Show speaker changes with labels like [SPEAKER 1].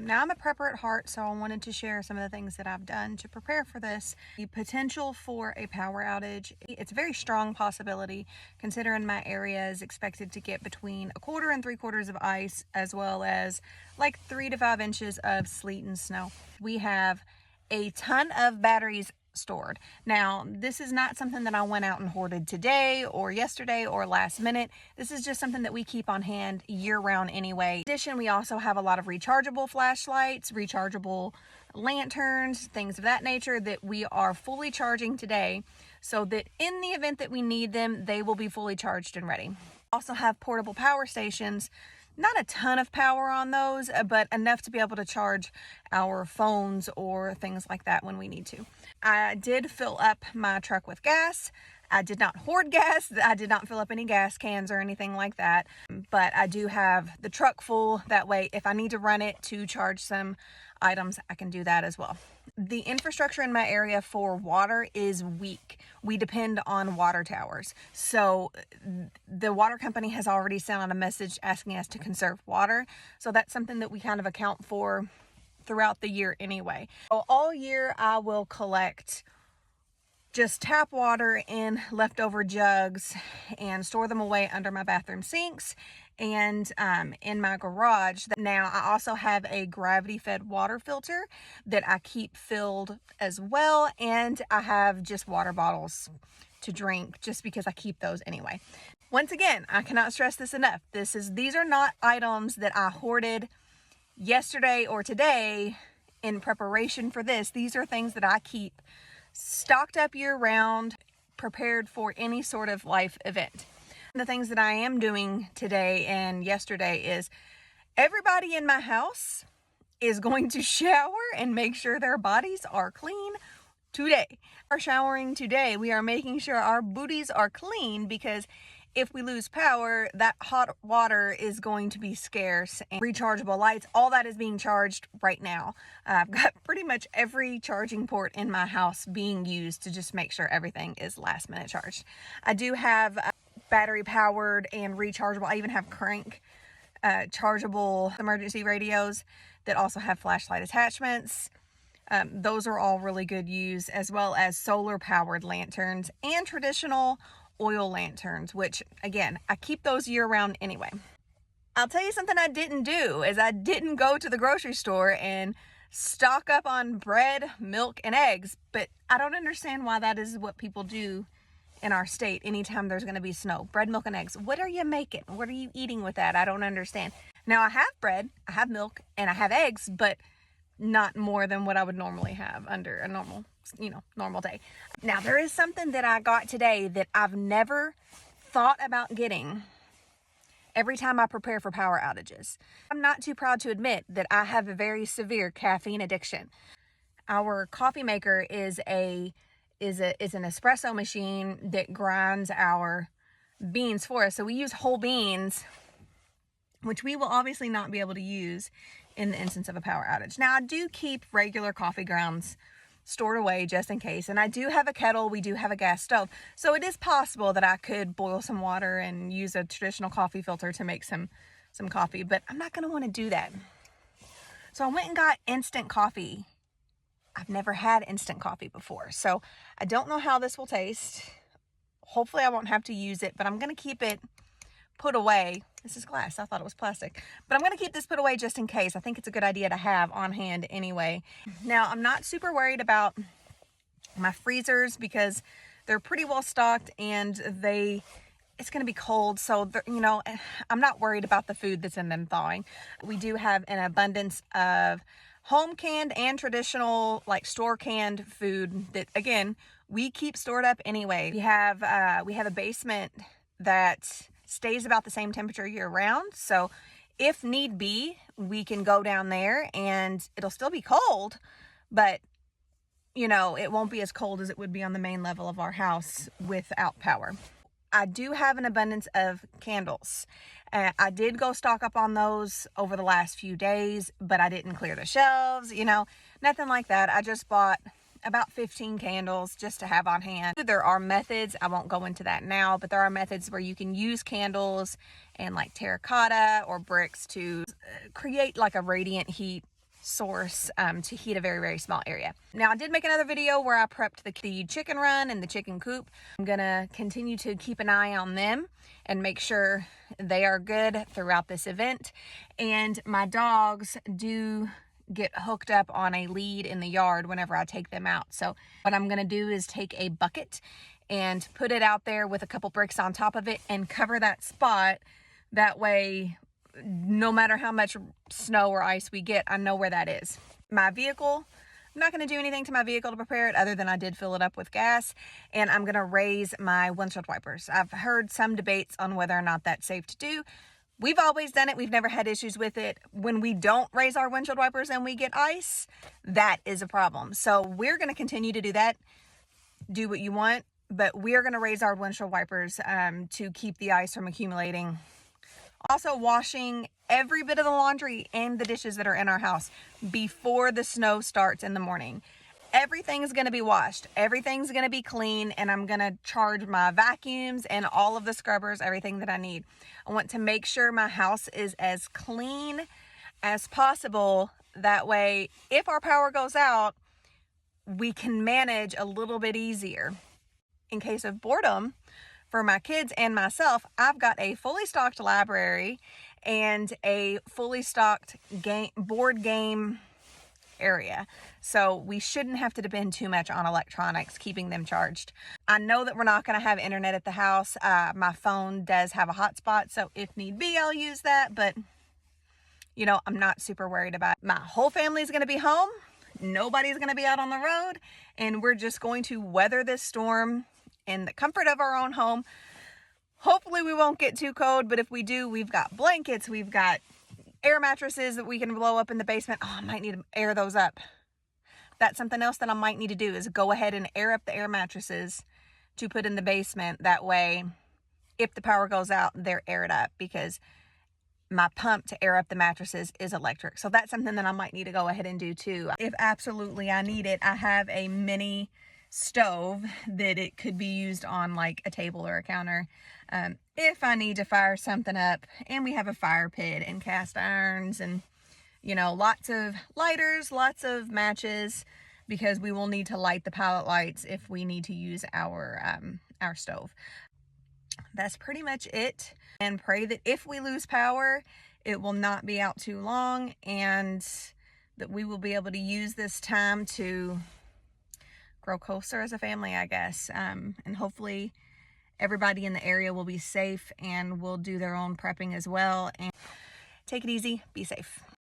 [SPEAKER 1] Now I'm a prepper at heart, so I wanted to share some of the things that I've done to prepare for this. The potential for a power outage, it's a very strong possibility considering my area is expected to get between 1/4 and 3/4 of ice, as well as like 3 to 5 inches of sleet and snow. We have a ton of batteries stored. Now, this is not something that I went out and hoarded today or yesterday or last minute. This is just something that we keep on hand year round anyway. In addition, we also have a lot of rechargeable flashlights, rechargeable lanterns, things of that nature that we are fully charging today, so that in the event that we need them, they will be fully charged and ready. Also have portable power stations. Not a ton of power on those, but enough to be able to charge our phones or things like that when we need to. I did fill up my truck with gas. I did not hoard gas. I did not fill up any gas cans or anything like that, but I do have the truck full. That way, if I need to run it to charge some items, I can do that as well. The infrastructure in my area for water is weak. We depend on water towers. So the water company has already sent out a message asking us to conserve water. So that's something that we kind of account for throughout the year anyway. So all year I will collect just tap water in leftover jugs and store them away under my bathroom sinks and in my garage. Now I also have a gravity fed water filter that I keep filled as well, and I have just water bottles to drink just because I keep those anyway. Once again, I cannot stress this enough. These are not items that I hoarded yesterday or today in preparation for this. These are things that I keep stocked up year round, prepared for any sort of life event. The things that I am doing today and yesterday is everybody in my house is going to shower and make sure their bodies are clean today. We're showering today. We are making sure our booties are clean, because if we lose power, that hot water is going to be scarce. And rechargeable lights, all that is being charged right now. I've got pretty much every charging port in my house being used to just make sure everything is last minute charged. I do have battery powered and rechargeable. I even have crank chargeable emergency radios that also have flashlight attachments. Those are all really good use, as well as solar powered lanterns and traditional oil lanterns, which again, I keep those year round anyway. I'll tell you something I didn't do is I didn't go to the grocery store and stock up on bread, milk, and eggs, but I don't understand why that is what people do in our state anytime there's going to be snow. Bread, milk, and eggs. What are you making? What are you eating with that? I don't understand. Now I have bread, I have milk, and I have eggs, but not more than what I would normally have under a normal day. Now there is something that I got today that I've never thought about getting every time I prepare for power outages. I'm not too proud to admit that I have a very severe caffeine addiction. Our coffee maker is an espresso machine that grinds our beans for us. So we use whole beans, which we will obviously not be able to use in the instance of a power outage. Now I do keep regular coffee grounds stored away just in case, and I do have a kettle. We do have a gas stove, so it is possible that I could boil some water and use a traditional coffee filter to make some coffee, but I'm not going to want to do that. So I went and got instant coffee. I've never had instant coffee before, so I don't know how this will taste. Hopefully I won't have to use it, but I'm going to keep it put away. This is glass. I thought it was plastic, but I'm going to keep this put away just in case. I think it's a good idea to have on hand anyway. Now I'm not super worried about my freezers because they're pretty well stocked, and it's going to be cold, so I'm not worried about the food that's in them thawing. We do have an abundance of home canned and traditional, like store canned food that again we keep stored up anyway. We have a basement that stays about the same temperature year round, so if need be we can go down there and it'll still be cold, but it won't be as cold as it would be on the main level of our house without power. I do have an abundance of candles. I did go stock up on those over the last few days, but I didn't clear the shelves, nothing like that. I just bought about 15 candles just to have on hand. There are methods, I won't go into that now, but there are methods where you can use candles and like terracotta or bricks to create like a radiant heat source to heat a very, very small area. Now, I did make another video where I prepped the chicken run and the chicken coop. I'm gonna continue to keep an eye on them and make sure they are good throughout this event. And my dogs do get hooked up on a lead in the yard whenever I take them out. So what I'm gonna do is take a bucket and put it out there with a couple bricks on top of it and cover that spot. That way, no matter how much snow or ice we get, I know where that is. My vehicle, I'm not going to do anything to my vehicle to prepare it other than I did fill it up with gas, and I'm going to raise my windshield wipers. I've heard some debates on whether or not that's safe to do. We've always done it. We've never had issues with it. When we don't raise our windshield wipers and we get ice, that is a problem. So we're going to continue to do that. Do what you want, but we're going to raise our windshield wipers to keep the ice from accumulating. Also, washing every bit of the laundry and the dishes that are in our house before the snow starts in the morning. Everything's going to be washed. Everything's going to be clean, and I'm going to charge my vacuums and all of the scrubbers, everything that I need. I want to make sure my house is as clean as possible. That way, if our power goes out, we can manage a little bit easier. In case of boredom, for my kids and myself, I've got a fully stocked library and a fully stocked board game area. So we shouldn't have to depend too much on electronics, keeping them charged. I know that we're not going to have internet at the house. My phone does have a hotspot, so if need be, I'll use that. But, you know, I'm not super worried about it. My whole family is going to be home. Nobody's going to be out on the road. And we're just going to weather this storm in the comfort of our own home. Hopefully we won't get too cold, but if we do, we've got blankets, we've got air mattresses that we can blow up in the basement. Oh, I might need to air those up. That's something else that I might need to do, is go ahead and air up the air mattresses to put in the basement. That way, if the power goes out, they're aired up, because my pump to air up the mattresses is electric. So that's something that I might need to go ahead and do too. If absolutely I need it, I have a mini stove that it could be used on like a table or a counter if I need to fire something up. And we have a fire pit and cast irons and, you know, lots of lighters, lots of matches, because we will need to light the pilot lights if we need to use our stove. That's pretty much it. And pray that if we lose power, it will not be out too long, and that we will be able to use this time to grow closer as a family, I guess. And hopefully everybody in the area will be safe and will do their own prepping as well. And take it easy, be safe.